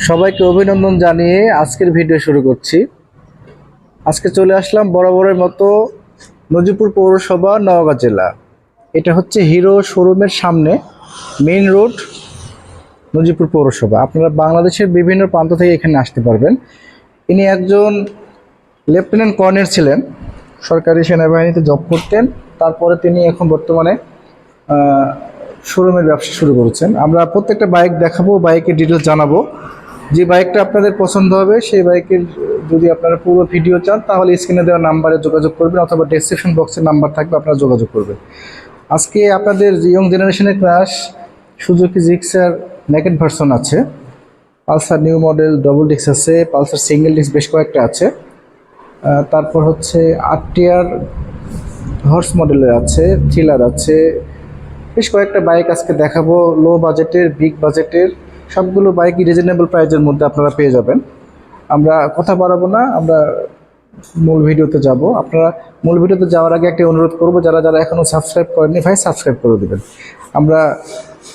সবাইকে অভিনন্দন জানিয়ে আজকের ভিডিও শুরু করছি। আজকে চলে আসলাম বরাবরের মতো নজিপুর পৌরসভা, নওগাঁ জেলা। এটা হচ্ছে হিরো শোরুমের সামনে, মেইন রোড, নজিপুর পৌরসভা। আপনারা বাংলাদেশের বিভিন্ন প্রান্ত থেকে এখানে আসতে পারবেন। ইনি একজন লেফটেন্যান্ট কর্নেল ছিলেন, সরকারি সেনাবাহিনীতে জব করতেন। তারপরে তিনি এখন বর্তমানে শোরুমের ব্যবসা শুরু করেছেন। আমরা প্রত্যেকটা বাইক দেখাবো, বাইকের ডিটেলস জানাবো। যে বাইকটা আপনাদের পছন্দ হবে সেই বাইকের যদি আপনারা পুরো ভিডিও চান তাহলে স্ক্রিনে দেওয়া নাম্বারে যোগাযোগ করবেন, অথবা ডেসক্রিপশন বক্সের নাম্বার থাকবে, আপনারা যোগাযোগ করবেন। আজকে আপনাদের ইয়ং জেনারেশনের crush Suzuki Gixxer naked version আছে, Pulsar new model double disc আছে, পালসার সিঙ্গেল ডিস্ক বেশ কয়েকটা আছে। তারপর হচ্ছে আরটিআর হর্স মডেলের আছে, থ্রিলার আছে, বেশ কয়েকটা বাইক আজকে দেখাবো। লো বাজেটের, বিগ বাজেটের সবগুলো বাইকই রিজনেবল প্রাইসের মধ্যে আপনারা পেয়ে যাবেন। আমরা কথা বাড়াবো না, আমরা মূল ভিডিওতে যাব। আপনারা মূল ভিডিওতে যাওয়ার আগে একটা অনুরোধ করব, যারা যারা এখনও সাবস্ক্রাইব করেননি ভাই সাবস্ক্রাইব করে দেবেন। আমরা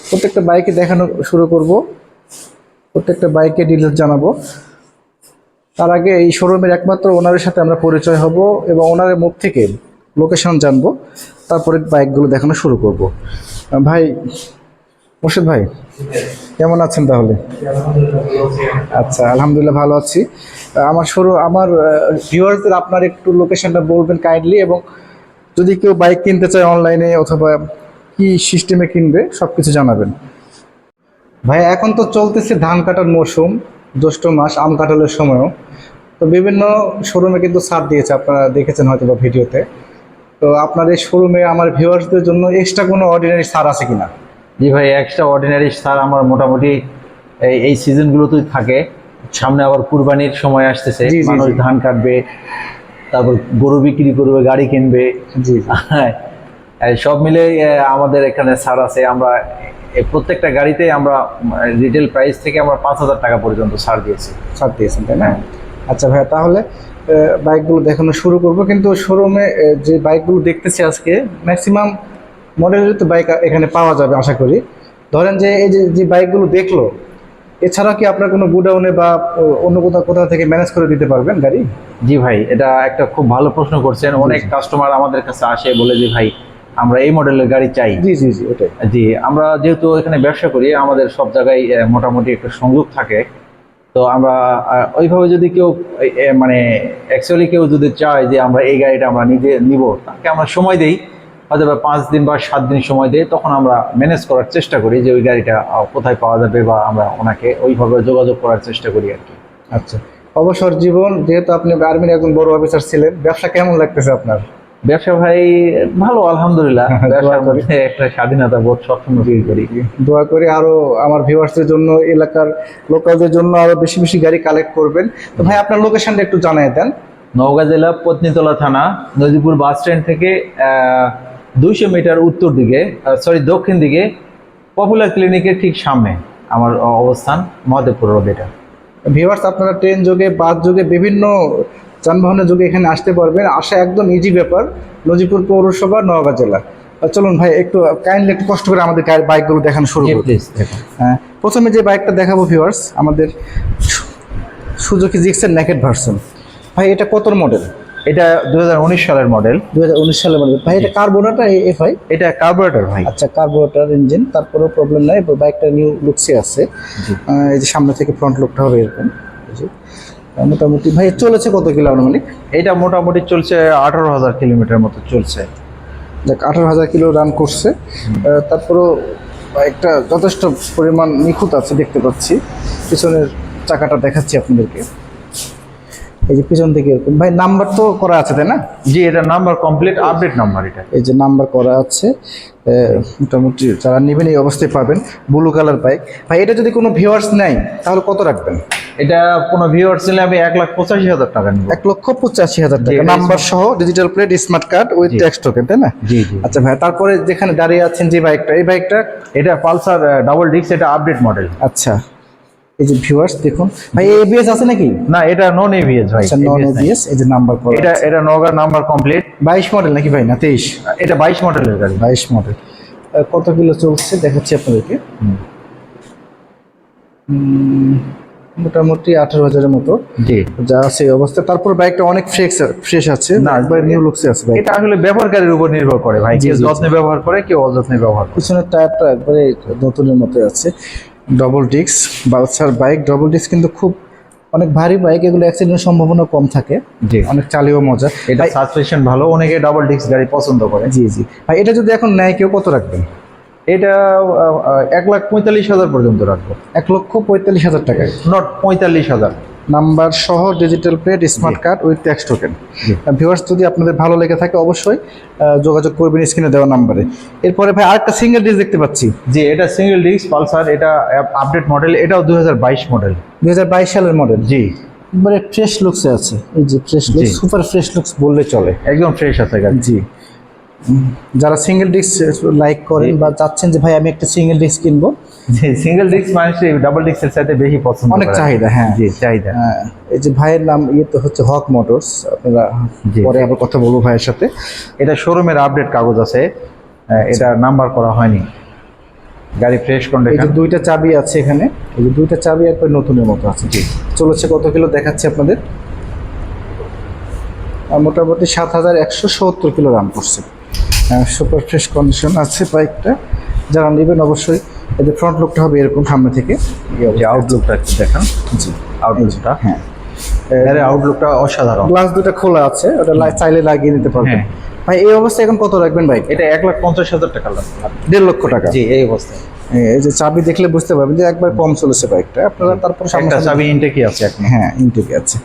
প্রত্যেকটা বাইকে দেখানো শুরু করব, প্রত্যেকটা বাইকে ডিটেলস জানাবো। তার আগে এই শোরুমের একমাত্র ওনারের সাথে আমরা পরিচয় হব এবং ওনারের মুখ থেকে লোকেশন জানবো, তারপরে বাইকগুলো দেখানো শুরু করব। ভাই মুর্শিদ ভাই, কেমন আছেন তাহলে? আচ্ছা, আলহামদুলিল্লাহ ভালো আছি। আমার ভিউয়ারদের আপনার একটু লোকেশনটা বলবেন কাইন্ডলি, এবং যদি কেউ বাইক কিনতে চায় অনলাইনে অথবা কি সিস্টেমে কিনবে সব কিছু জানাবেন। ভাই এখন তো চলতেছে ধান কাটার মৌসুম, জ্যৈষ্ঠ মাস, আম কাঁঠালের সময়ও। তো বিভিন্ন শোরুমে কিন্তু ছাড় দিয়েছে, আপনারা দেখেছেন হয়তো বা ভিডিওতে। তো আপনার এই শোরুমে আমার ভিউয়ার্সদের জন্য এক্সট্রা কোনো অর্ডিনারি ছাড় আছে কিনা? জি ভাই, এক্সট্রা অর্ডিনারি ছাড় আমার মোটামুটি এই সিজনগুলোতেই থাকে। সামনে আবার কুরবানির সময় আসতেছে, জি, জি, মানুষ জি। ধান কাটবে, তারপর গরু বিক্রি করবে, গাড়ি কিনবে। জি, জি। হ্যাঁ, সব মিলে আমাদের এখানে ছাড় আছে। আমরা প্রত্যেকটা গাড়িতে আমরা রিটেল প্রাইস থেকে আমরা 5,000 টাকা পর্যন্ত ছাড় দিয়েছি। ছাড় দিয়েছেন তাই না? আচ্ছা ভাইয়া, তাহলে বাইকগুলো দেখানো শুরু করব। কিন্তু শোরুমে যে বাইকগুলো দেখতেছি আজকে ম্যাক্সিমাম মডেলের তো বাইক এখানে পাওয়া যাবে আশা করি। ধরেন যে এই যে যে বাইকগুলো দেখলো, এছাড়া কি আপনার কোনো গুডাউনে বা অন্য কোথাও কোথাও থেকে ম্যানেজ করে দিতে পারবেন গাড়ি? জি ভাই, এটা একটা খুব ভালো প্রশ্ন করছেন। অনেক কাস্টমার আমাদের কাছে আসে, বলে যে ভাই আমরা এই মডেলের গাড়ি চাই। জি, জি, জি, ওটাই। জি, আমরা যেহেতু এখানে ব্যবসা করি, আমাদের সব জায়গায় মোটামুটি একটা সংযোগ থাকে। তো আমরা ওইভাবে যদি কেউ মানে অ্যাকচুয়ালি কেউ যদি চায় যে আমরা এই গাড়িটা আমরা নিজে নিব, তাকে আমরা সময় দেই, হয়তো বা 5 দিন বা 7 দিন সময় দেই। তখন আমরা ম্যানেজ করার চেষ্টা করি যে ওই গাড়িটা কোথায় পাওয়া যাবে, বা আমরা ওনাকে ওইভাবে যোগাযোগ করার চেষ্টা করি আর কি। আচ্ছা, অবসর জীবন, যেহেতু আপনি আর্মির একজন বড় অফিসার ছিলেন, ব্যবসা কেমন লাগতেছে আপনার? ব্যবসা ভাই ভালো, আলহামদুলিল্লাহ। ব্যবসার মধ্যে একটা স্বাধীনতা বোধ সবসময় ফিল করি। দোয়া করি আরো আমার ভিউয়ার্সদের জন্য, এলাকার লোকালদের জন্য আরো বেশি বেশি গাড়ি কালেক্ট করবেন। তো ভাই আপনার লোকেশনটা একটু জানিয়ে দেন। নওগাঁ জেলা পত্নীতলা থানা, নদীপুর বাস স্ট্যান্ড থেকে 200 মিটার উত্তর দিকে, দক্ষিণ দিকে, পপুলার ক্লিনিকের ঠিক সামনে আমার অবস্থান, মহাদেবপুর রোড। এটা ভিউয়ার্স, আপনারা ট্রেন যোগে, বাস যোগে, বিভিন্ন যানবাহনের যোগে এখানে আসতে পারবেন। আসা একদম ইজি ব্যাপার, নজিপুর পৌরসভা, নওগাঁ জেলা। চলুন ভাই, একটু কাইন্ডলি একটু কষ্ট করে আমাদের বাইকগুলো দেখানো শুরু করুন। প্লিজ দেখুন। হ্যাঁ, প্রথমে যে বাইকটা দেখাবো ভিউয়ার্স, আমাদের সুজুকি জিক্সের নেকেড ভার্সন। ভাই এটা কত মডেল? এটা 2019 সালের মডেল। 2019 সালের মডেল। ভাই এটা কার্বোনেটর এফআই? এটা কার্বোরেটর ভাই। আচ্ছা, কার্বোরেটর ইঞ্জিন, তারপরেও প্রবলেম নাই, বাইকটা নিউ লুকসে আছে। এই যে সামনে থেকে ফ্রন্ট লুকটা হবে এরকম। জি, মোটামুটি ভাই চলেছে কত কিলো আনুমানিক? এটা মোটামুটি চলছে 18,000 কিলোমিটার মতো চলছে। দেখ, 18,000 কিলো রান করছে। তারপরেও একটা যথেষ্ট পরিমাণ নিখুঁত আছে দেখতে পাচ্ছি। পিছনের চাকাটা দেখাচ্ছি আপনাদেরকে, এই যে পিছন থেকে এরকম। ভাই নাম্বার তো করা আছে তাই না? জি, এটা নাম্বার কমপ্লিট, আপডেট নাম্বার। এটা এই যে নাম্বার করা আছে, মোটামুটি যারা নেবেন এই অবস্থায় পাবেন। Blue colour bike. ভাই এটা যদি কোনো ভিউয়ার্স নেয় তাহলে কত রাখবেন? এটা কোনো ভিউয়ার্স নিলে আমি 1,85,000 টাকা নিব। 1,85,000 টাকা, জি, নাম্বার সহ, digital plate, smart card with tax token, তাই না? জি জি। আচ্ছা ভাই, তারপরে যেখানে দাঁড়িয়ে আছেন যে বাইকটা, এই বাইকটা? এটা পালসার ডাবল ডিস্ক, এটা আপডেট মডেল। আচ্ছা, এই যে ভিউয়ার্স দেখুন ভাই, এবিএস আছে নাকি? না, এটা নন এবিএস ভাই। আচ্ছা, নন এবিএস। এই যে নাম্বার করা এটা আছে। এটা নওগাঁ নাম্বার কমপ্লিট। 22 মডেল নাকি ভাই, না 23? এটা 22 মডেলের গাড়ি। 22 মডেল। কত কিলো চলছে দেখাচ্ছি আপনাদেরকে। মোটামুটি 18,000-এর মতো জি। যা আছে এই অবস্থা। তারপর বাইকটা অনেক ফ্রেশ আছে, না, একবার নিউ লুকসে আছে বাইক। এটা আসলে ব্যবহারকারীর উপর নির্ভর করে ভাই, জি, কেউ জি, যত্নে ব্যবহার করে, কেউ অযত্নে ব্যবহার করে। পিছনের টায়ারটা একবারে নতুনের মতো আছে। Double disc Pulsar bike, double disc কিন্তু খুব অনেক ভারী বাইক, এগুলো অ্যাক্সিডেন্টের সম্ভাবনা কম থাকে, জি। অনেক চালিয়েও মজা। এটা সাসপেনশন ভালো, অনেকে ডাবল ডিস্ক গাড়ি পছন্দ করে। জি জি ভাই, এটা যদি এখন নেয় কেউ কত রাখবেন? এটা 1,45,000 পর্যন্ত রাখবো। 1,45,000 টাকায়, নট 45,000। নাম্বার সহ, digital plate, smart card with tax token. Viewers, যদি আপনাদের ভালো লেগে থাকে অবশ্যই যোগাযোগ করবেন স্ক্রিনে দেওয়া নাম্বারে। এরপরে ভাই আরেকটা সিঙ্গেল ডিস্ক দেখতে পাচ্ছি। জি, এটা সিঙ্গেল ডিস্ক পালসার, এটা আপডেট মডেল, এটাও 2022 মডেল। 2022 সালের মডেল। জি, একবারে ফ্রেশ লুকসে আছে, এই যে ফ্রেশ লুকস, জি। সুপার ফ্রেশ লুকস বললে চলে। একদম ফ্রেশ আছে গাড়ি। জি, যারা সিঙ্গেল ডিস্ক লাইক করেন বা চাচ্ছেন যে ভাই আমি একটা সিঙ্গেল ডিস্ক কিনবো, জি, সিঙ্গেল ডিস্ক মানুষ ডাবল ডিস্কের সাথে বেশি পছন্দ অনেক করে। চাহিদা, হ্যাঁ। জি, চাহিদা। এই যে ভাইয়ের নাম তো হচ্ছে হক মোটরস, আপনারা জি। পরে আবার কথা বলবো ভাইয়ের সাথে। এটা শোরুমের আপডেট কাগজ আছে, এটা নাম্বার করা হয়নি, গাড়ি ফ্রেশ এই কন্ডিশন। যে দুইটা চাবি আছে এখানে, এই যে দুইটা চাবি একবার নতুনের মতো আছে। জি। চলেছে কত কিলো দেখাচ্ছি আপনাদের, মোটামুটি 7,170 কিলো রান করছে। সুপার ফ্রেশ কন্ডিশন আছে বাইকটা। যারা নেবেন অবশ্যই, এদের ফ্রন্ট লুকটা হবে এরকম সামনে থেকে। যে আউটলুকটা একটু দেখান। জি, আউটলুকটা, হ্যাঁ, এর আউটলুকটা অসাধারণ। গ্লাস দুটো খোলা আছে, ওটা চাইলে লাগিয়ে নিতে পারবেন। হ্যাঁ। ভাই এই অবস্থায় এখন কত রাখবেন বাইক? এটা 1,50,000 টাকা লাগবে। 1.5 লক্ষ টাকা। জি, এই অবস্থায়। এই যে চাবি দেখলে বুঝতে পারবেন যে একবার কম চলেছে বাইকটা। আপনারা তারপর একটা চাবি ইনটেকই আছে এখন। হ্যাঁ, ইনটেকে আছে।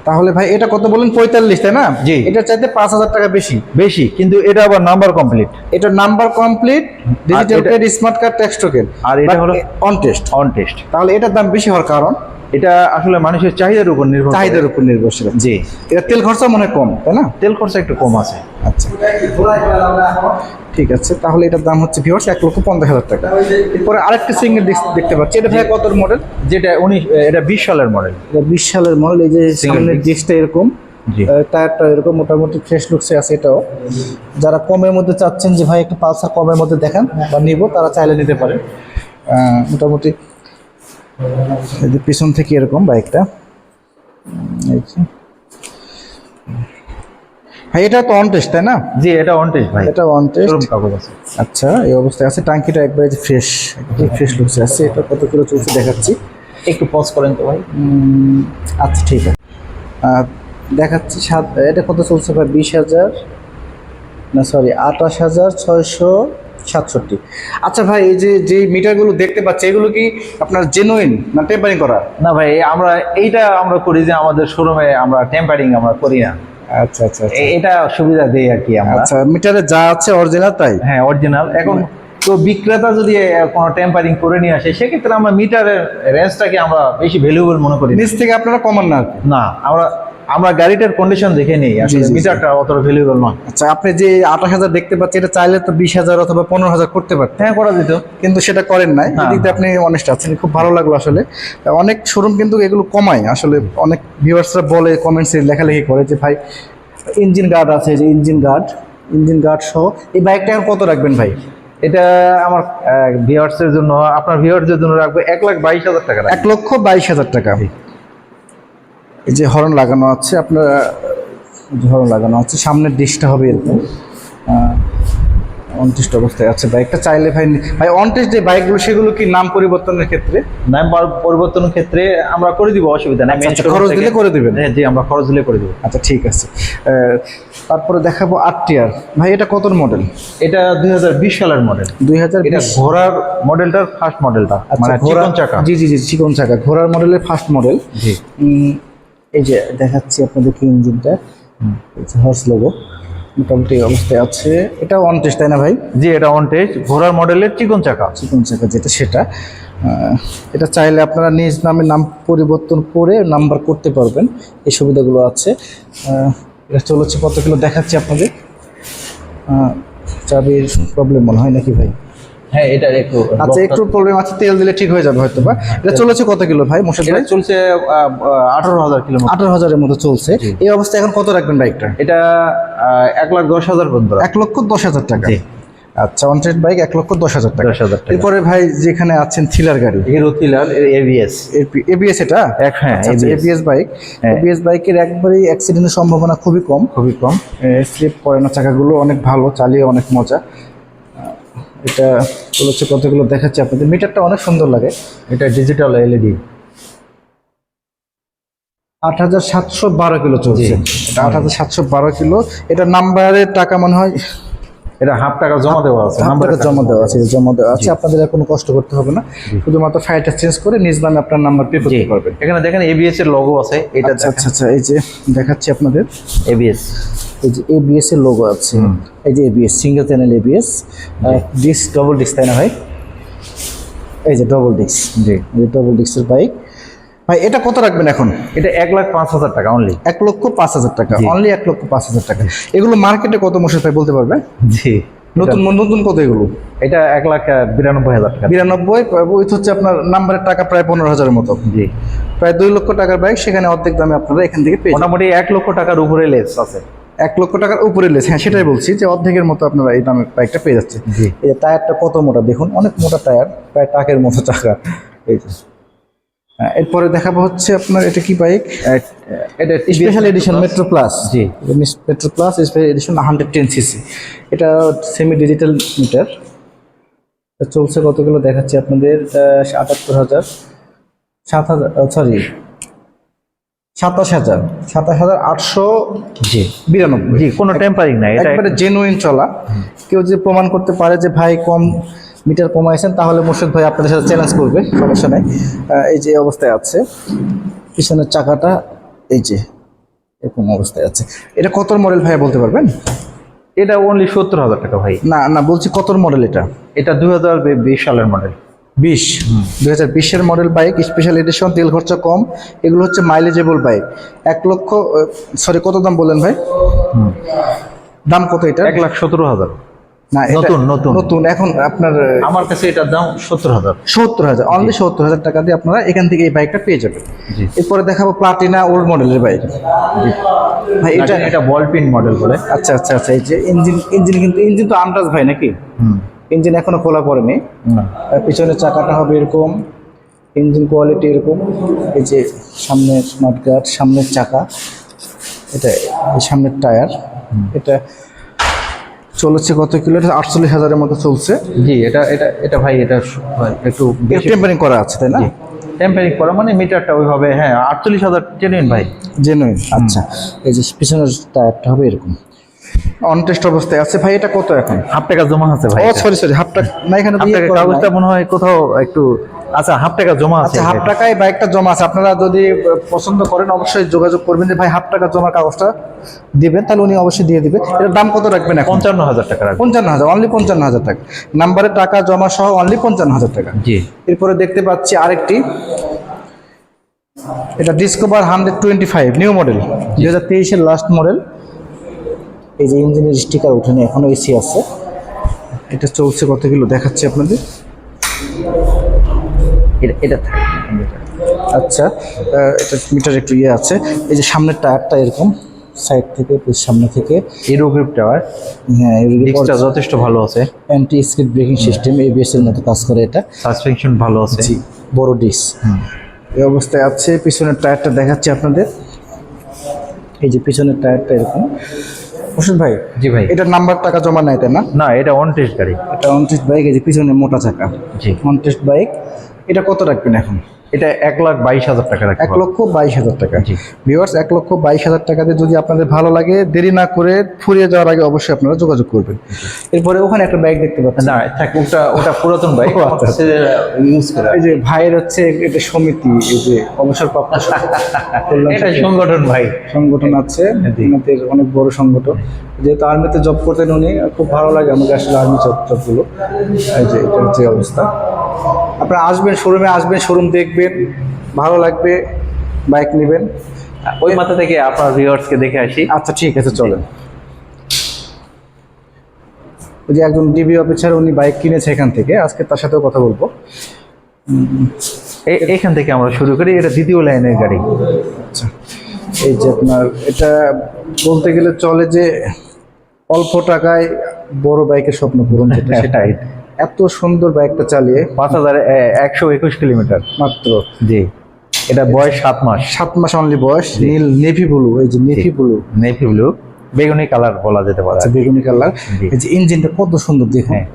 তাহলে ভাই এটা কত বলেন? 45, তাই না? জি। এটা চাইতে 5,000 টাকা বেশি। বেশি, কিন্তু এটা আবার নাম্বার কমপ্লিট। এটা নাম্বার কমপ্লিট, ডিজিটাল এটা- plate, smart card, tax token, আর এটা হলো অন টেস্ট। On test. তাহলে এটার দাম বেশি হওয়ার কারণ? এটা আসলে মানুষের চাহিদার উপর নির্ভর করে। চাহিদার উপর নির্ভরশীল। জি, এটা তেল খরচা মনে হয় কম, তাই না? তেল খরচা একটু কম আছে। আচ্ছা, ঠিক আছে। তাহলে এটার দাম হচ্ছে ভিউয়ার্স 1,50,000 টাকা। এরপরে আরেকটা সিঙ্গেল ডিস্ক দেখতে পাচ্ছি, এটা ভাই কত মডেল? যেটা এটা 20 সালের মডেল। এটা 20 সালের মডেল। এই যে Single সামনের disc। ডিস্কটা এরকম, জি। টায়ারটা এরকম, মোটামুটি ফ্রেশ লুকসে আছে এটাও। যারা কমের মধ্যে চাচ্ছেন যে ভাই একটু পালসার কমের মধ্যে দেখান বা নিব, তারা চাইলে নিতে পারে। মোটামুটি এই যে পিছন থেকে এরকম বাইকটা। এই যে ভাই এটা তো অন টেস্ট, তাই না? জি, এটা অন টেস্ট ভাই, এটা অন টেস্ট। শোরুম কাগজ আছে। আচ্ছা, এই অবস্থায় আছে। টাঙ্কিটা একবারে যে ফ্রেশ, ফ্রেশ লুকসে আছে। এটা কত কিলো চলছে দেখাচ্ছি। একটু পজ করেন তো ভাই। আচ্ছা, ঠিক আছে। দেখাচ্ছি এটা কত চলছে ভাই? 20,000 না, সরি, 28,667। আচ্ছা ভাই, এই যে মিটারগুলো দেখতে পাচ্ছি, এগুলো কি আপনার জেনুইন না টেম্পারিং করা? না ভাই, আমরা করি যে আমাদের শোরুমে আমরা টেম্পারিং আমরা করি না। আচ্ছা আচ্ছা এটা সুবিধা দেই আর কি আমরা। আচ্ছা, মিটারে যা আছে অরিজিনাল তাই? হ্যাঁ, অরিজিনাল। এখন তো বিক্রেতা যদি কোনো টেম্পারিং করে নিয়ে আসে, সেক্ষেত্রে আমরা মিটারের রেঞ্জটাকে আমরা বেশি ভ্যালুয়েবল মনে করি না। নিচ থেকে আপনারা কমান না আর কি? না, আমরা গাড়িটার কন্ডিশন দেখে নেই, আসলে জি, জি। মিটারটা অতটা ভ্যালুয়েবল নয়। আচ্ছা, আপনি যে 28,000 দেখতে পাচ্ছেন, এটা চাইলে তো 20,000 অথবা 15,000 করতে পারতেন। হ্যাঁ, করা যেত। কিন্তু সেটা করেন নাই। না। এদিক দিয়ে আপনি অনেস্ট আছেন, খুব ভালো লাগলো আসলে। অনেক শোরুম কিন্তু এগুলো কমায় আসলে। অনেক ভিউয়ার্সরা বলে, কমেন্টসে লেখালেখি করে যে ভাই ইঞ্জিন গার্ড আছে, যে ইঞ্জিন গার্ড সহ এই বাইকটা এখন কত রাখবেন ভাই? এটা আমার ভিউয়ার্সের জন্য, আপনার ভিউয়ার্সের জন্য রাখবো 1,22,000 টাকা। 1,22,000 টাকা। এই যে হর্ন লাগানো আছে, আপনার হর্ন লাগানো আছে, সামনের ডিস্কটা হবে এরকম অনটেস্ট অবস্থায় আছে বাইকটা। চাইলে ভাই অনটেস্ট যে বাইকগুলো, সেগুলো কি নাম পরিবর্তনের ক্ষেত্রে? নাম পরিবর্তনের ক্ষেত্রে আমরা করে দিব, অসুবিধা নেই। আচ্ছা, খরচ দিলে করে দিবেন? হ্যাঁ, জি, আমরা খরচ দিলে করে দিব। আচ্ছা, ঠিক আছে। তারপরে দেখাবো আরটিআর। ভাই এটা কত মডেল? এটা 2020 সালের মডেল। 2020। এটা ঘোড়ার মডেলটার ফার্স্ট মডেলটা, মানে চিকন চাকা। জি জি জি, চিকন চাকা, ঘোড়ার মডেলের ফার্স্ট মডেল। জি। এই যে দেখাচ্ছি আপনাদেরকে ইঞ্জিনটা, হর্স লোগো, মোটামুটি এই অবস্থায় আছে। এটা অন টেস্ট, তাই না ভাই? জি, এটা অন টেস্ট, ঘোড়ার মডেলের চিকন চাকা। চিকন চাকা যেটা, সেটা। এটা চাইলে আপনারা নিজ নামে নাম পরিবর্তন করে নাম্বার করতে পারবেন, এই সুবিধাগুলো আছে। এটা চলেছে কত কিলো দেখাচ্ছি আপনাদের। চাবির প্রবলেম মনে হয় নাকি ভাই? হ্যাঁ, এটা একটু আচ্ছা, একটু প্রবলেম আছে, তেল দিলে ঠিক হয়ে যাবে হয়তো বা। এটা চলেছে কত কিলো ভাই মোর্শেদ এটা ভাই? চলছে 18,000 কিলোমিটার। 18,000-এর মতো চলছে। এই অবস্থায় এখন কত রাখবেন বাইকটা? এটা 1,10,000 পর্যন্ত। 1,10,000 টাকা। জি। আচ্ছা, অনটেস্ট বাইক 1,10,000 টাকা। 10,000 টাকা। এরপরে ভাই যেখানে আছেন থ্রিলার গাড়ি, হিরো থ্রিলার এবিএস। এবিএস এটা? হ্যাঁ, এবিএস বাইক। হ্যাঁ। এবিএস বাইকের একবারেই অ্যাক্সিডেন্টের সম্ভাবনা খুবই কম। খুবই কম। স্লিপ করে না, চাকাগুলো অনেক ভালো, চালিয়ে অনেক মজা। এটা হচ্ছে কতগুলো দেখাচ্ছি আপনাদের, মিটারটা অনেক সুন্দর লাগে। এটা ডিজিটাল এলইডি। 8,712 কিলো চলছে। জি। এটা 8,712 কিলো। এটা নাম্বারের টাকা মনে হয় এটা হাফ টাকা জমা দেওয়া আছে, নাম্বারে জমা দেওয়া আছে, জমা দেওয়া আছে। আপনাদের আর কোনো কষ্ট করতে হবে না, শুধুমাত্র ফাইলটা চেঞ্জ করে নিজ নামে আপনার নাম্বার পে করতে পারবেন। এখানে দেখেন এবিএস এর লোগো আছে। এটা আচ্ছা আচ্ছা আচ্ছা, এই যে দেখাচ্ছি আপনাদের, এবিএস। এই যে এবিএস এর লোগো আছে। এই যে ABS, single channel ABS, disk double disc, তাই না ভাই? এই যে ডবল ডিস্ক। জি। এই ডবল ডিস্কের বাইক। ভাই এটা কত রাখবেন এখন? এটা 1,05,000 টাকা অনলি। 1,05,000 টাকা জি। অনলি, 1,05,000 টাকা। এগুলো মার্কেটে কত মোর্শেদ ভাই বলতে পারবে? জি। নতুন নতুন কত এগুলো? এটা 1,92,000 টাকা। 92, ওই হচ্ছে আপনার নাম্বারের টাকা প্রায় 15,000-এর মতো, জি। প্রায় 2 লক্ষ টাকার বাইক, সেখানে অর্ধেক দামে আপনারা এখান থেকে পেয়ে যাবেন। মোটামুটি 1 লক্ষ টাকার উপরে লেস আছে। 1 লক্ষ টাকার উপরে লেস, হ্যাঁ সেটাই বলছি, যে অর্ধেকের মতো আপনারা এই দামের বাইকটা পেয়ে যাচ্ছে। জি। এই যে টায়ারটা কত মোটা দেখুন, অনেক মোটা টায়ার, প্রায় ট্রাকের মতো চাকা। এই যে এরপরে দেখাবো হচ্ছে আপনার, এটা কি বাইক? এটা স্পেশাল এডিশন মেট্রো প্লাস। জি। Metro plus special edition 110 CC. এটা সেমি ডিজিটাল মিটার। চলছে কতগুলো দেখাচ্ছি আপনাদের, 78,000, 7,000, সরি 27,892। জি। জি, কোনো টেম্পারিং নাই, এটা একবারে জেনুইন চলা। কেউ যদি প্রমাণ করতে পারে যে ভাই কম মিটার কমাইছেন, তাহলে মোর্শেদ ভাই আপনাদের সাথে চ্যালেঞ্জ করবে, সমস্যা নাই। এই যে অবস্থায় আছে, পিছনের চাকাটা এই যে এরকম অবস্থায় আছে। এটা কত মডেল ভাই বলতে পারবেন? এটা অনলি 70,000 টাকা ভাই। না না, বলছি কত মডেল এটা? এটা 2020 সালের মডেল। 2020-এর মডেল বাইক, স্পেশাল এডিশন, তেল খরচা কম, এগুলো হচ্ছে মাইলেজেবল বাইক। 1 লক্ষ, সরি কত দাম বললেন ভাই? দাম কত এটা? 1,17,000। না, এটা নতুন, নতুন। নতুন এখন আপনার আমার কাছে এটার দাম 70,000। 70,000, অনলি 70,000 টাকা দিয়ে আপনারা এখান থেকে এই বাইকটা পেয়ে যাবেন। জি। এরপরে দেখাবো প্লাটিনা ওল্ড মডেলের বাইক। ভাই এটা, এটা বল পিন মডেল বলে। আচ্ছা আচ্ছা আচ্ছা, এই যে ইঞ্জিন কিন্তু ইঞ্জিন তো আনটাচ ভাই নাকি? ইঞ্জিন এখনো খোলা পড়েনি। না। আর পিছনের চাকাটা হবে এরকম, ইঞ্জিন কোয়ালিটি এরকম। এই যে সামনে স্মার্ট গার্ড, সামনের চাকা, এটা এই সামনের টায়ার। এটা চলেছে কত কিলো? 48,000-এর মতো চলছে। জি। এটা এটা এটা ভাই, এটা একটু বেশি টেম্পারিং করা আছে তাই না? টেম্পারিং করা, মানে মিটারটা ওইভাবে, হ্যাঁ 48,000 জেনুইন ভাই। জেনুইন। আচ্ছা, এই যে পিছনের টায়ারটা হবে এরকম, অন টেস্ট অবস্থায় আছে। ভাই এটা কত এখন? হাফ টাকা জমা আছে ভাই। ও সরি, হাফ টাকা না, এখানে তো হাফ ইয়ে টাকা করা নাই। কাগজটা মনে হয় কোথাও একটু, আচ্ছা হাফ টাকা জমা আছে। আচ্ছা, হাফ টাকায় বাইকটা জমা আছে। আপনারা যদি পছন্দ করেন অবশ্যই যোগাযোগ করবেন যে ভাই হাফ টাকা জমার কাগজটা দিবেন, তাহলে উনি অবশ্যই দিয়ে দিবে। এটার দাম কত রাখবেন এখন? 55,000 টাকা রাখবেন। 55,000, অনলি 55,000 টাকা। নাম্বারে টাকা জমা সহ অনলি 55,000 টাকা। জি। এরপরে দেখতে পাচ্ছি আরেকটি, এটা ডিসকভার 125 নিউ মডেল, 2023-এর লাস্ট মডেল। এই যে ইঞ্জিনের স্টিকার উঠেনি, এখনো এসি আছে। এটা চলছে কত কিলো দেখাচ্ছি আপনাদের। এটা আচ্ছা, এটা মিটার একটু ইয়ে আছে। এই যে সামনের টায়ারটা এরকম, সাইড থেকে সামনে থেকে হিরো গ্রিপ টাওয়ার। হ্যাঁ, ডিস্কটা যথেষ্ট ভালো আছে। Anti skid braking system, ABS এর মতো কাজ করে এটা। সাসপেনশন ভালো আছে। জি, বড় ডিস্ক এই অবস্থায় আছে। পিছনের টায়ারটা দেখাচ্ছি আপনাদের, এই যে পিছনের টায়ারটা এরকম। হোসেন ভাই, জি ভাই। এটার নাম্বার টাকা জমা নাই তাই না? না, এটা অন টেস্ট গাড়ি। এটা অন টেস্ট বাইক, এই যে পিছনে মোটা চাকা, জি। On test bike. এটা কত রাখবেন এখন? এটা 1,22,000 টাকা রাখবেন। 1,22,000 টাকা। জি। ভিউয়ার্স, 1,22,000 টাকাতে যদি আপনাদের ভালো লাগে, দেরি না করে ফুরিয়ে যাওয়ার আগে অবশ্যই আপনারা যোগাযোগ করবেন। এরপরে ওখানে একটা বাইক দেখতে পাচ্ছেন, না থাক, ওটা পুরাতন বাইক, ও আচ্ছা। ইউজ করে। এই যে ভাইয়ের হচ্ছে এটা সমিতি, এই যে অবসরপ্রাপ্ত কল্যাণ এটা সমিতি সংগঠন ভাই। সংগঠন আছে, জি। ওনাদের অনেক বড় সংগঠন। যেহেতু আর্মিতে জব করতেন উনি, খুব ভালো লাগে আমাকে আসলে আর্মি জবগুলো। এই যে এটার যে অবস্থা, আপনারা আসবেন শোরুমে, আসবেন শোরুম দেখবেন, ভালো লাগবে বাইক নেবেন। ওই মাথা থেকে আপনার ভিউয়ার্সকে দেখে আসি। আচ্ছা ঠিক আছে, চলেন। ওই যে একজন ডিবি অফিসার, উনি বাইক কিনেছে এখান থেকে, আজকে তার সাথেও কথা বলবো। এখান থেকে আমরা শুরু করি। এটা দ্বিতীয় লাইনের গাড়ি। আচ্ছা, এই যে আপনার এটা বলতে গেলে চলে যে অল্প টাকায় বড় বাইকের স্বপ্ন পূরণ যেটা সেটাই। এত সুন্দর বাইকটা চালিয়ে 5121 কিলোমিটার মাত্র। জি, এটা বয়স 7 মাস। 7 মাস অনলি বয়স। নীল নেভি ব্লু, এই যে নেভি ব্লু, নেভি ব্লু, বেগুনি কালার বলা যেতে পারে। আচ্ছা বেগুনি কালার। জি। এই যে ইঞ্জিনটা কত সুন্দর দেখুন। হ্যাঁ,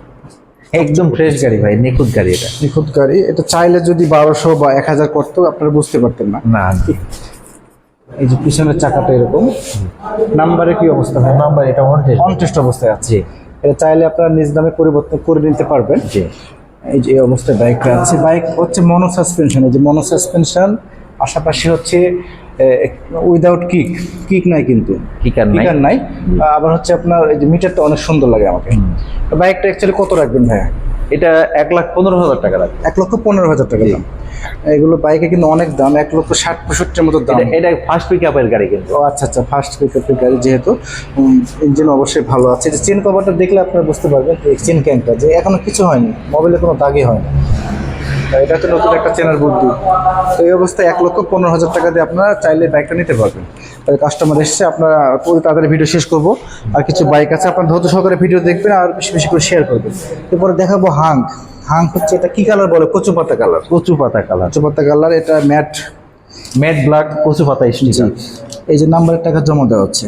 একদম ফ্রেশ গাড়ি ভাই, নিখুঁত গাড়ি এটা। নিখুঁত গাড়ি। এটা চাইলে যদি 1200 বা 1000 করতো আপনারা বুঝতে পারতেন না। না, এই যে পিছনের চাকাটা এরকম। নাম্বারে কি অবস্থা হয়? নাম্বার এটা অনটেস্ট অবস্থায় আছে। এটা চাইলে আপনারা নিজ নামে পরিবর্তন করে নিতে পারবেন। জি। এই যে এই অবস্থায় বাইকটা আছে। বাইক হচ্ছে মনো সাসপেনশন। এই যে মনো সাসপেনশন, পাশাপাশি হচ্ছে উইদাউট কিক নাই কিন্তু, কিকার নাই। আবার হচ্ছে আপনার এই যে মিটারটা অনেক সুন্দর লাগে আমাকে। বাইকটা অ্যাকচুয়ালি কত রাখবেন ভাইয়া? এটা 1,15,000 টাকা লাগবে। 1,15,000 টাকা দাম। এগুলো বাইকে কিন্তু অনেক দাম, 1,60,65,000 মতো দাম। এটা ফার্স্ট পিকআপের গাড়ি কিন্তু। ও আচ্ছা আচ্ছা, ফার্স্ট পিকআপের গাড়ি যেহেতু। ইঞ্জিন অবশ্যই ভালো আছে। যে চেন কভারটা দেখলে আপনারা বুঝতে পারবেন চেন ক্যানটা যে এখনো কিছু হয়নি, মোবাইলে কোনো দাগই হয়নি। এটা তো নতুন একটা চেনার বুদ্ধি। তো এই অবস্থায় 1,15,000 টাকা দিয়ে আপনারা চাইলে বাইকটা নিতে পারবেন। তাই কাস্টমার এসছে, আপনারা পুরো তাড়াতাড়ি ভিডিও শেষ করবো। আর কিছু বাইক আছে, আপনার ধৈর্য সহকারে ভিডিও দেখবেন আর বেশি বেশি করে শেয়ার করবেন। এরপরে দেখাবো হাঙ্ক হচ্ছে, এটা কি কালার বলে? কচু পাতা কালার। কচু পাতা কালার। কচু পাতা কালার। এটা ম্যাট ব্ল্যাক কচু পাতা স্টিকার। এই যে নাম্বারের টাকা জমা দেওয়া হচ্ছে।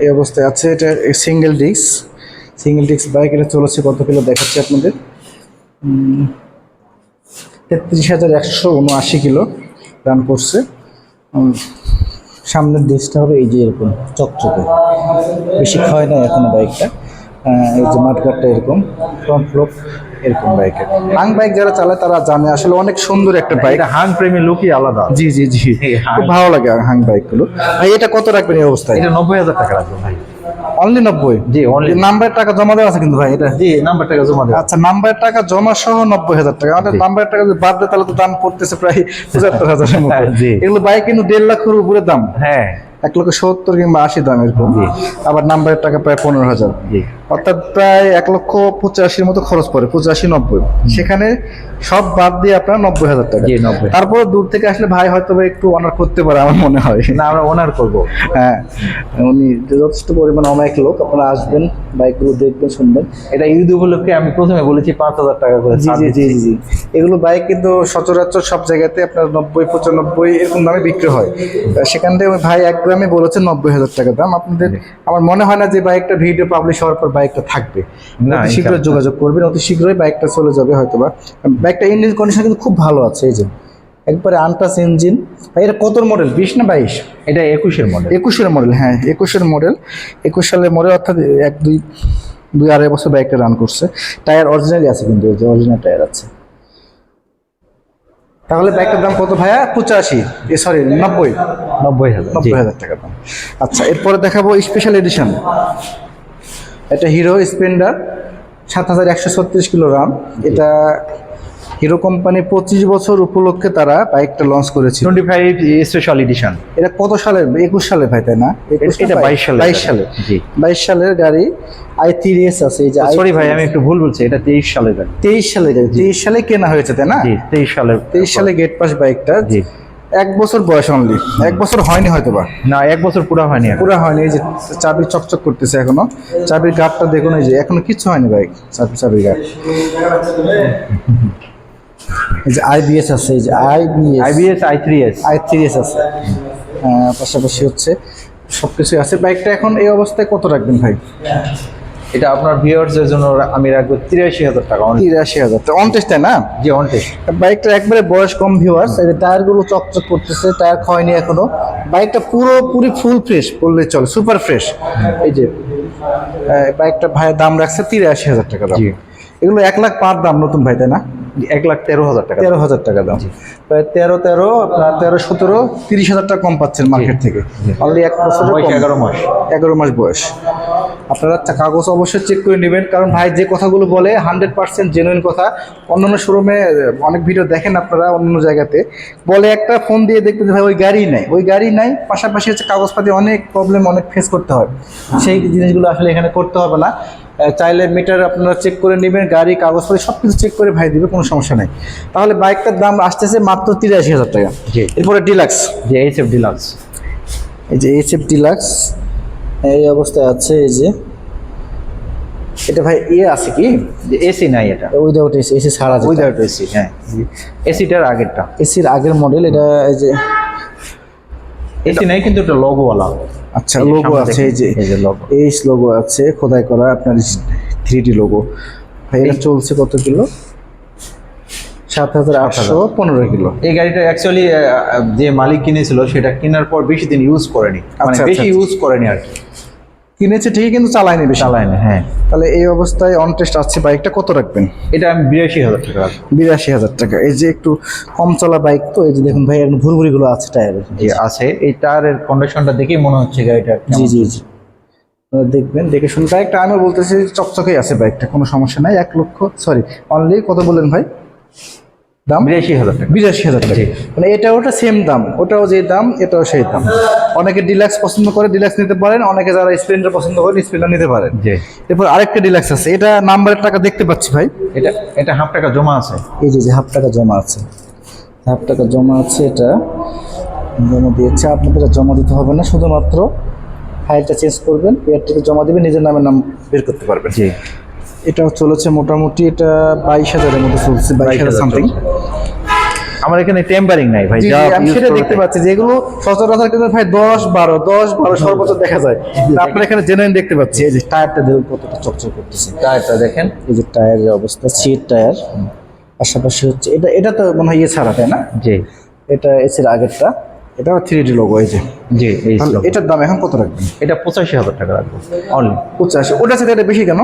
এই অবস্থায় আছে। এটা সিঙ্গেল ডিস্ক বাইক। এটা চলেছে কত কিলো দেখাচ্ছি আপনাদের। 33,179 কিলো রান করছে। সামনের ডিস্কটা হবে এই যে এরকম চকচকে, বেশি ক্ষয় নাই এখনো বাইকটা। এই যে মাঠঘাটটা এরকম, ফ্রন্ট ফ্লোপ এরকম বাইকের। হাং বাইক যারা চালায় তারা জানে আসলে অনেক সুন্দর একটা বাইক। হাং প্রেমী লোকই আলাদা। জি জি জি, খুব ভালো লাগে হাং বাইকগুলো। ভাই এটা কত রাখবেন এই অবস্থায়? এটা 90,000 টাকা লাগবে ভাই। অনলি 90? জি, অনলি। নাম্বারের টাকা জমা দেওয়া আছে কিন্তু ভাই এটা? জি, নাম্বার টাকা জমা দেওয়া। আচ্ছা, নাম্বারের টাকা জমা সহ 90,000 টাকা। আমাদের নাম্বারের টাকা যদি বাদ দেয় তাহলে তো দাম পড়তেছে প্রায় 75,000-এর মতো। জি। এগুলো বাইক কিন্তু 1.5 লাখের উপরে দাম। হ্যাঁ, 1,70,000 কিংবা 80 দাম এরকম। আবার নাম্বারের টাকা প্রায় 15,000। জি। অর্থাৎ প্রায় 1,85,000 মতো খরচ পড়ে, 85-90। সেখানে সব বাদ দিয়ে আপনার 90,000 টাকা। জি, 90। তারপর দূর থেকে আসলে ভাই হয়তো একটু অনার করতে পারে আমার মনে হয়। না, আমরা অনার করবো। হ্যাঁ, উনি যথেষ্ট পরিমাণ অনেক লোক। আপনারা আসবেন, বাইকগুলো দেখবেন, শুনবেন। এটা ঈদ উপলক্ষে আমি প্রথমে বলেছি 5,000 টাকা করে। জি জি জি জি। এগুলো বাইক কিন্তু সচরাচর সব জায়গাতে আপনার 90-95 এরকম দামে বিক্রি হয়। সেখান থেকে ভাই একদমই বলেছে 90,000 টাকা দাম। আপনাদের আমার মনে হয় না যে বাইকটা ভিডিও পাবলিশ হওয়ার পর বাইকটা থাকবে। না, অতি শীঘ্রই যোগাযোগ করবেন, অতি শীঘ্রই বাইকটা চলে যাবে হয়তোবা। বাইকটা ইঞ্জিন কন্ডিশন কিন্তু খুব ভালো আছে। এই যে একবারে আনটাচ ইঞ্জিন। ভাই এটা কত মডেল? 20 না 22? এটা 21-এর মডেল। 21-এর মডেল। হ্যাঁ, 21-এর মডেল। 21 সালের মডেল, অর্থাৎ 2-2.5 বছর বাইকটা রান করছে। টায়ার অরিজিনালি আছে কিন্তু, এই যে অরিজিনাল টায়ার আছে। তাহলে বাইকটার দাম কত ভাইয়া? 90,000 90,000 টাকা দাম। আচ্ছা, এরপরে দেখাবো স্পেশাল এডিশন। এটা হিরো স্প্লেন্ডার, 7,136 কিলো রান। এটা হিরো কোম্পানি 25 বছর উপলক্ষে তারা বাইকটা লঞ্চ করেছিল। 25 স্পেশাল এডিশন। এটা কত সালের? 21 সালে ভাই, তাই না? এটা 22 সালের। 22 সালে। জি, 22 সালের গাড়ি। i3s আছে। এই যে সরি ভাই, আমি একটু ভুল বলছি, এটা 23 সালের গাড়ি। 23 সালে গাড়ি। 23 সালে কেনা হয়েছে, তাই না? জি, 23 সালের। 23 সালে গেট পাস বাইকটা। জি। 1 বছর বয়স অনলি। 1 বছর হয়নি হয়তোবা। না, 1 বছর পুরো হয়নি এখন। পুরো হয়নি। এই যে চাবি চকচক করতেছে এখনো। চাবির গার্ডটা দেখুন, এই যে এখনো কিছু হয়নি বাইক। চাবির গার্ড। এই যে আইবিএস আছে। এই যে IBS i3s আছে। পাশাপাশি হচ্ছে সবকিছু আছে। বাইকটা এখন এই অবস্থায় কত রাখবেন ভাই? এটা আপনার ভিউয়ার্সদের জন্য আমি রাখবো 83,000 টাকা। 83,000 অন টেস্ট, তাই না? জি, অন টেস্ট। বাইকটা একবারে বয়স কম ভিউয়ার্স। এই যে টায়ারগুলো চকচক করতেছে, টায়ার ক্ষয়নি এখনো। বাইকটা পুরোপুরি ফুল ফ্রেশ বললে চলে, সুপার ফ্রেশ। এই যে বাইকটা ভাইয়ের দাম রাখছে 83,000 টাকা দাম। জি। এগুলো 1 লাখ পার দাম নতুন ভাই, তাই না? 1,13,000 টাকা। 13,000 টাকা দাম। প্রায় 13 আপনার 13-17 30,000 টাকা কম পাচ্ছেন মার্কেট থেকে। অনলি 1 বছর, 11 মাস। 11 মাস বয়স। আপনারা কাগজ অবশ্যই চেক করে নেবেন, কারণ ভাই যে কথাগুলো বলে 100% জেনুইন কথা। অন্যান্য শোরুমে অনেক ভিডিও দেখেন আপনারা, অন্য জায়গাতে বলে একটা, ফোন দিয়ে দেখবেন ভাই ওই গাড়ি নাই, পাশাপাশি হচ্ছে কাগজপাতি অনেক প্রবলেম, অনেক ফেস করতে হয়। সেই জিনিসগুলো আসলে এখানে করতে হবে না। চাইলে মিটার আপনারা চেক করে নেবেন, গাড়ি কাগজপাতি সব কিছু চেক করে ভাই দিবে, কোনো সমস্যা নেই। তাহলে বাইকটার দাম আসতেছে মাত্র 83,000 টাকা। এরপরে ডিলাক্স। যে এইচএফ ডিলাক্স। এই যে এইচএফ ডিলাক্স এই অবস্থায় আছে। এই যে এটা ভাই ইয়ে আছে কি এসি নাই এটা, উইদাউট এসি, এসি ছাড়া উইদাউট এসি। হ্যাঁ, এসিটার আগেরটা, এসির আগের মডেল এটা। এই যে এসি নাই কিন্তু এটা লোগোওয়ালা। আচ্ছা লোগো আছে, এই যে লোগো, এইচ লোগো আছে খোদাই করা আপনার 3D লোগো। ভাই এটা চলছে কত কিলো? 7,815 কিলো। এই গাড়িটা অ্যাকচুয়ালি যে মালিক কিনেছিল সেটা কেনার পর বেশি দিন ইউজ করেনি, মানে আচ্ছা, বেশি আচ্ছা। ইউজ করেনি আর কি, কিনেছে ঠিকই কিন্তু চালায়নি বেশি। চালায়নি। হ্যাঁ, তাহলে এই অবস্থায় অন টেস্ট আছে, বাইকটা কত রাখবেন? এটা আমি 82,000 টাকা রাখবো। 82,000 টাকা। এই যে একটু কম চলা বাইক তো, এই যে দেখুন ভাই এখন ভুরভুরিগুলো আছে টায়ারের। জি আছে, এই টায়ারের কন্ডিশনটা দেখেই মনে হচ্ছে গাড়িটা জি জি জি, আপনারা দেখবেন দেখে শুনে। বাইকটা আমি বলতেছি চকচকেই আছে বাইকটা, কোনো সমস্যা নাই। 1 লক্ষ সরি অনলি কত বললেন ভাই দাম? 82,000 টাকা। 82,000 টাকা। জি। মানে এটা ওটা সেম দাম, ওটাও যে দাম এটাও সেই দাম। অনেকে ডিলাক্স পছন্দ করে, ডিলাক্স নিতে পারেন। অনেকে যারা স্প্লেন্ডার পছন্দ করেন স্প্লেন্ডার নিতে পারেন। জি। এরপর আরেকটা ডিলাক্স আছে, এটা নাম্বারের টাকা দেখতে পাচ্ছি ভাই। এটা হাফ টাকা জমা আছে। এই যে হাফ টাকা জমা আছে, হাফ টাকা জমা আছে। এটা জমা দিয়েছে, আপনাদের আর জমা দিতে হবে না, শুধুমাত্র ফাইলটা চেঞ্জ করবেন, পেয়ারটিকে জমা দেবেন, নিজের নামের নাম বের করতে পারবেন। জি। এটাও চলেছে মোটামুটি, এটা 22,000-এর মধ্যে চলছে, 22,000 সামথিং। আমার এখানে টেম্পারিং নাই ভাই, যা আমি সেটা দেখতে পাচ্ছি, যেগুলো সচরাচর কিন্তু ভাই 10-12 সর্বোচ্চ দেখা যায়, আপনার এখানে জেনুইন দেখতে পাচ্ছি। এই যে টায়ারটা দেখুন কতটা চকচক করতেছে, টায়ারটা দেখেন, এই যে টায়ারের অবস্থা, সিট টায়ার। পাশাপাশি হচ্ছে এটা তো মনে হয় ইয়ে ছাড়া, তাই না? জি। এটা এসির আগেরটা, এটাও 3D লোগো। এই যে জি, এই তাহলে এটার দাম এখন কত রাখবেন? এটা 85,000 টাকা রাখবো অনলি। 85। ওটা সাথে এটা বেশি কেন?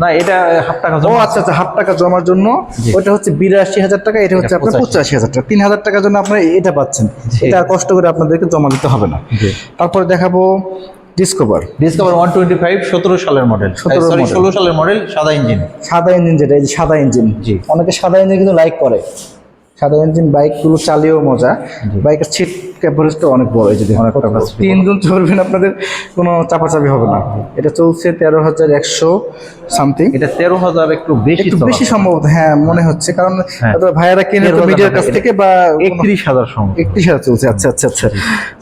না, এটা হাফ টাকা ও জমা। আচ্ছা আচ্ছা, হাফ টাকা জমার জন্য। জি। ওটা হচ্ছে 82,000 টাকা, এটা হচ্ছে আপনার 85,000 টাকা। 3,000 টাকার জন্য আপনারা এটা পাচ্ছেন। জি। এটা আর কষ্ট করে আপনাদেরকে জমা দিতে হবে না। জি। তারপরে দেখাবো ডিসকভার। ডিসকভার 125 17 সালের মডেল, 17 সরি model। 16 সালের মডেল, সাদা ইঞ্জিন। সাদা ইঞ্জিন, যেটা এই যে সাদা ইঞ্জিন। জি। অনেকে সাদা ইঞ্জিন কিন্তু লাইক করে। সাদা ইঞ্জিন বাইকগুলো চালিয়েও মজা। বাইকের সিট ক্যাপাসিটি অনেক বড়, এই যে দেখুন, অনেক capacity 3 জন চলবেন, আপনাদের কোনো চাপাচাপি হবে না। এটা চলছে 13,100 সামথিং। এটা 13,000 একটু বেশি, একটু বেশি সম্ভবত, হ্যাঁ মনে হচ্ছে, কারণ হ্যাঁ। হয়তো ভাইয়ারা কিনে তো 13,000 মিডিয়ার কাছ এটা থেকে বা 31,000 সম্ভব। 31,000 চলছে। আচ্ছা আচ্ছা আচ্ছা,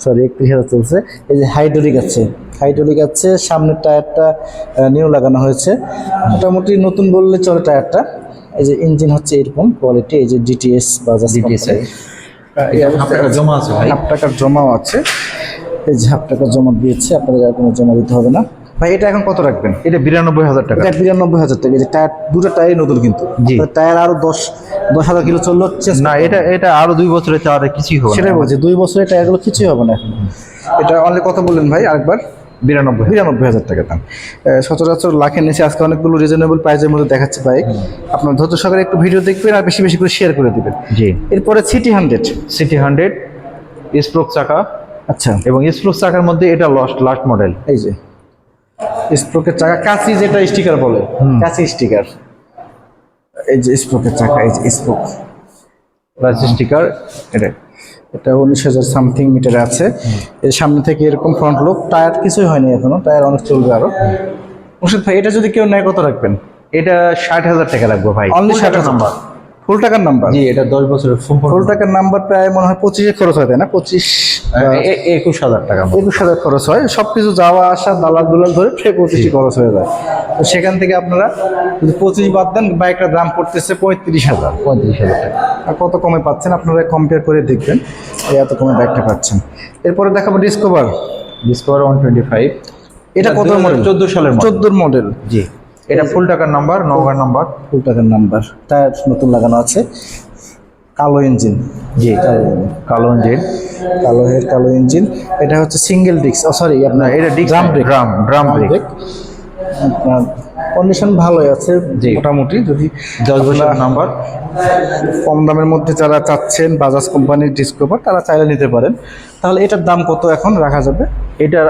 সরি 31,000 চলছে। এই যে হাইড্রোলিক আছে, হাইড্রোলিক আছে, সামনের টায়ারটা নিউ লাগানো হয়েছে, মোটামুটি নতুন বললে চলে টায়ারটা। এই যে ইঞ্জিন হচ্ছে এরকম কোয়ালিটি, এই যে ডিটিএস বাজাজ DTS কোম্পানি। এই হাফ অবস্থায় টাকা জমা আছে ভাই। হাফ টাকার জমাও আছে, এই যে হাফ টাকা জমা দিয়েছে, আপনাদের আর কোনো জমা দিতে হবে না। ভাই এটা এখন কত রাখবেন? এটা 92,000 টাকা। এটা 92,000 টাকা। এই যে টায়ার, দুটো টায়ারই নতুন কিন্তু। জি। টায়ার আরো 10,000 কিলো চললো হচ্ছে না, এটা আরো 2 বছরে চালাতে কিছুই হবে না। সেটাই বলছি, 2 বছরের টায়ারগুলো কিছুই হবে না এখন। এটা অনলি কত বললেন ভাই আরেকবার? 92,000 টাকা দাম। সচরাচর লাখের নিচে আজকে অনেকগুলো রিজনেবল প্রাইসের মধ্যে দেখাচ্ছে বাইক। আপনার ধৈর্য সহকারে একটু ভিডিও দেখবেন আর বেশি বেশি করে শেয়ার করে দিবেন। জি। এরপরে সিটি 100। সিটি 100 স্প্রোক চাকা, আচ্ছা, এবং স্প্রোক চাকার মধ্যে এটা লাস্ট মডেল। এই যে স্প্রোকের চাকা, কাঁচি যেটা স্টিকার বলে, কাঁচি স্টিকার। এই যে স্প্রোকের চাকা, এই যে স্প্রোক লাস্ট স্টিকার। এটা 19,000 সামথিং মিটারে আছে। এর সামনে থেকে এরকম ফ্রন্ট লুক, টায়ার কিছুই হয়নি এখনো, টায়ার অনেক চলবে আরো। মুর্শিদ ভাই এটা যদি কেউ নেয় কত রাখবেন? এটা 60,000 টাকা রাখবো ভাই। অনলি Full 60 টাকার নাম্বার, ফুল টাকার নাম্বার। জি, এটা 10 বছরের ফুল টাকার নাম্বার প্রায় মনে হয় 25-এ খরচ হয়, তাই না? 25 21,000 টাকা। 21,000 খরচ হয়, সবকিছু যাওয়া আসা দালাল দুলাল ধরে প্রায় 25 খরচ হয়ে যায়। তো সেখান থেকে আপনারা যদি 25 বাদ দেন, বাইকটার দাম পড়তেছে 35,000। 35,000 টাকা। আর কত কমে পাচ্ছেন আপনারা কম্পেয়ার করে দেখবেন, এই এত কমে বাইকটা পাচ্ছেন। এরপরে দেখাবো ডিসকভার। ডিসকভার 125। এটা কত মডেল? 14 সালের মডেল। 14 মডেল। জি। এটা ফুল টাকার নাম্বার, নওগাঁ নাম্বার। ফুল টাকার নাম্বার, টায়ার নতুন লাগানো আছে, কালো ইঞ্জিন। জি, কালো ইঞ্জিন। কালো ইঞ্জিন। এটা হচ্ছে সিঙ্গেল ডিস্ক, সরি আপনার এটা ড্রাম ব্রেক। Drum brake. আপনার কন্ডিশন ভালোই আছে জি। মোটামুটি। যদি 10 বছরের নাম্বার। কম দামের মধ্যে যারা চাচ্ছেন বাজাজ কোম্পানির ডিসকভার, তারা চাইলে নিতে পারেন। তাহলে এটার দাম কত এখন রাখা যাবে? এটার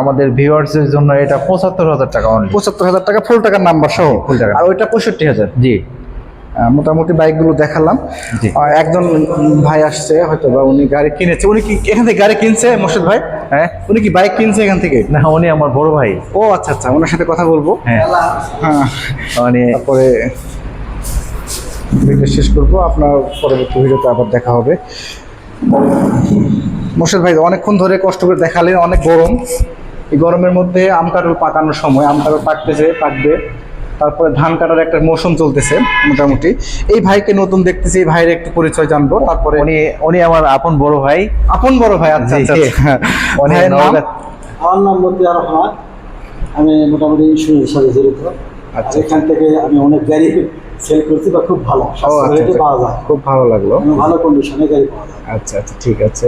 আমাদের ভিউয়ার্সের জন্য এটা 75,000 টাকা অনলি। 75,000 টাকা ফুল টাকার নাম্বার সহ। ফুল টাকা। আর ওইটা 65,000। জি। মোটামুটি বাইকগুলো দেখালাম। জি। একজন ভাই আসছে হয়তো, বা উনি গাড়ি কিনেছে। উনি কি এখান থেকে গাড়ি কিনছে মোর্শেদ ভাই? হ্যাঁ। উনি কি বাইক কিনছে এখান থেকে? না, উনি আমার বড় ভাই। ও আচ্ছা আচ্ছা, ওনার সাথে কথা বলবো। হ্যাঁ। হ্যাঁ, মানে তারপরে ভিডিও শেষ করবো, আপনার পরবর্তী ভিডিওতে আবার দেখা হবে। মোর্শেদ ভাই অনেকক্ষণ ধরে কষ্ট করে দেখালেন, অনেক গরম। এই গরমের মধ্যে আম কাঁঠাল পাকানোর সময়, আম কাঁঠাল পাকবে, তারপরে ধান কাটার একটা মৌসুম চলতেছে মোটামুটি। এই ভাইকে নতুন দেখতেছি, এই ভাইয়ের একটু পরিচয় জানবো। তারপরে উনি উনি আমার আপন বড় ভাই। আপন বড় ভাই, আচ্ছা জি, আচ্ছা আচ্ছা। উনি ভাইয়ের নাম? নওগাঁ। আমার নাম মতিয়ার রহমান। আমি মোটামুটি ইন্স্যুরেন্সের সাথে জড়িত। আচ্ছা। এখান থেকে আমি অনেক গাড়ি সেল করছি, বা খুব ভালো ও সস্তা আচ্ছা রেটে আচ্ছা। পাওয়া যায়, খুব ভালো লাগলো। ভালো কন্ডিশনে গাড়ি পাওয়া যায়। আচ্ছা আচ্ছা, ঠিক আছে।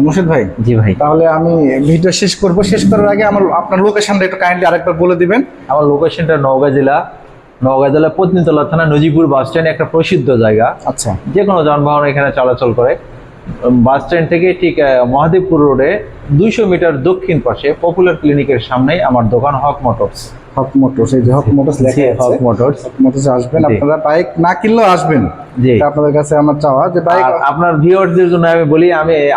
মুর্শিদ ভাই, জি ভাই, তাহলে আমি ভিডিও শেষ করব। শেষ করার আগে আপনার লোকেশনটা একটু কাইন্ডলি আরেকবার বলে দিবেন। আমার লোকেশনটা নওগাঁ জেলা পত্নীতলা থানা নজিপুর বাস স্ট্যান্ড, একটা প্রসিদ্ধ জায়গা। আচ্ছা যে কোনো যানবাহন এখানে চলাচল করে। বাস স্ট্যান্ড থেকে ঠিক মহাদেবপুর রোডে 200 মিটার দক্ষিণ পাশে পপুলার ক্লিনিকের সামনেই আমার দোকান হক মোটরস। হক মোটরস, এই যে হক মোটরস লেখা আছে, হক মোটরস। হক মোটরস আসবেন। জি। আপনারা বাইক না কিনলেও আসবেন, জি। এটা আপনাদের কাছে আমার চাওয়া যে বাইক। আর আপনার ভিউয়ারদের জন্য আমি বলি,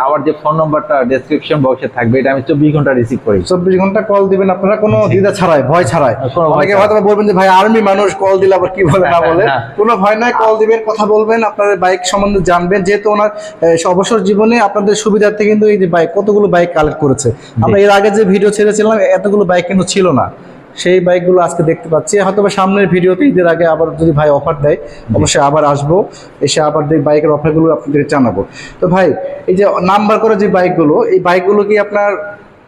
আমার যে ফোন নাম্বারটা ডেসক্রিপশন বক্সে থাকবে, এটা আমি 24 ঘন্টা রিসিভ করি। 24 ঘন্টা কল দিবেন আপনারা, কোনো জি। দ্বিধা ছাড়াই, ভয় ছাড়াই। কোনো ভয় অনেকে ছাড়াই। হয়তো বলবেন যে ভাই আর্মি মানুষ, কল দিলে আবার কি বলে না বলে। হ্যাঁ। কোনো ভয় নাই, কল দিবেন, কথা বলবেন, আপনাদের বাইক সম্বন্ধে জানবেন। যেহেতু ওনার অবসর জীবনে আপনাদের সুবিধার্থে কিন্তু এই যে বাইক, কতগুলো বাইক কালেক্ট করেছে। আমরা এর আগে যে ভিডিও ছেড়েছিলাম এতগুলো বাইক কিন্তু ছিল না, সেই বাইকগুলো আজকে দেখতে পাচ্ছি। হয়তো বা সামনের ভিডিওতে ঈদের আগে আবার যদি ভাই অফার দেয়, অবশ্যই আবার আসবো, এসে আবার বাইকের অফারগুলো আপনাদের জানাবো। তো ভাই, এই যে নাম্বার করা যে বাইকগুলো, এই বাইকগুলো কি আপনার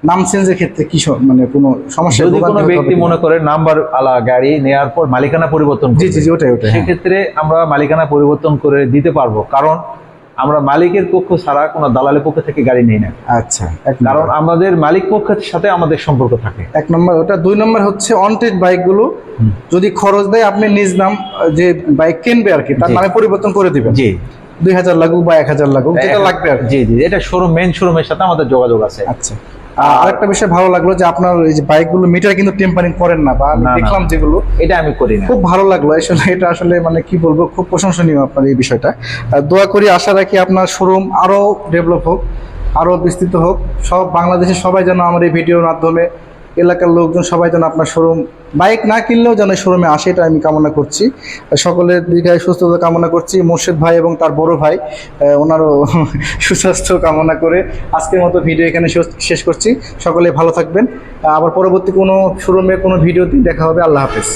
নাম চেঞ্জের ক্ষেত্রে কি মানে কোনো সমস্যা? যদি কোনো ব্যক্তি মনে করে নাম্বার আলা গাড়ি নেওয়ার পর মালিকানা পরিবর্তন জি করবে, জি জি, ওটাই ওটাই, হ্যাঁ। সেক্ষেত্রে আমরা মালিকানা পরিবর্তন করে দিতে পারবো, কারণ আমরা মালিকের পক্ষ ছাড়া কোনো দালালের পক্ষ থেকে গাড়ি নেই না। আচ্ছা, কারণ আমাদের মালিক পক্ষের সাথে আমাদের সম্পর্ক থাকে। 1 নম্বর ওটা। 2 নম্বর হচ্ছে অনটেড বাইকগুলো যদি খরচ দেয়, আপনি নিজ নাম যে বাইক কিনবে আর কি, তার জি। নামে পরিবর্তন করে দিবেন। জি, 2000 লাগুক বা 1000 লাগুক, যেটা লাগবে আর কি। জি জি, এটা মেন শোরুমের সাথে আমাদের যোগাযোগ আছে। আচ্ছা। আরেকটা বিষয় ভালো লাগলো যে আপনার এই যে বাইকগুলো মিটার কিন্তু টেম্পারিং করেন না, বা আমি না, না। দেখলাম যেগুলো, এটা আমি করি না। খুব ভালো লাগলো আসলে। এটা আসলে মানে কি বলবো, খুব প্রশংসনীয় আপনার এই বিষয়টা। দোয়া করি, আশা রাখি আপনার শোরুম আরো ডেভেলপ হোক, আরো বিস্তৃত হোক। সব বাংলাদেশের সবাই যেন আমার এই ভিডিওর মাধ্যমে, এলাকার লোকজন সবাই যেন আপনার শোরুম, বাইক না কিনলেও যেন শোরুমে আসে, এটা আমি কামনা করছি। সকলের দীর্ঘায়ু সুস্থতা কামনা করছি। মুর্শিদ ভাই এবং তার বড় ভাই, ওনারও সুস্বাস্থ্য কামনা করে আজকের মতো ভিডিও এখানে শেষ করছি। সকলে ভালো থাকবেন। আবার পরবর্তী কোনো শোরুমে কোনো ভিডিওতে দেখা হবে। আল্লাহ হাফেজ।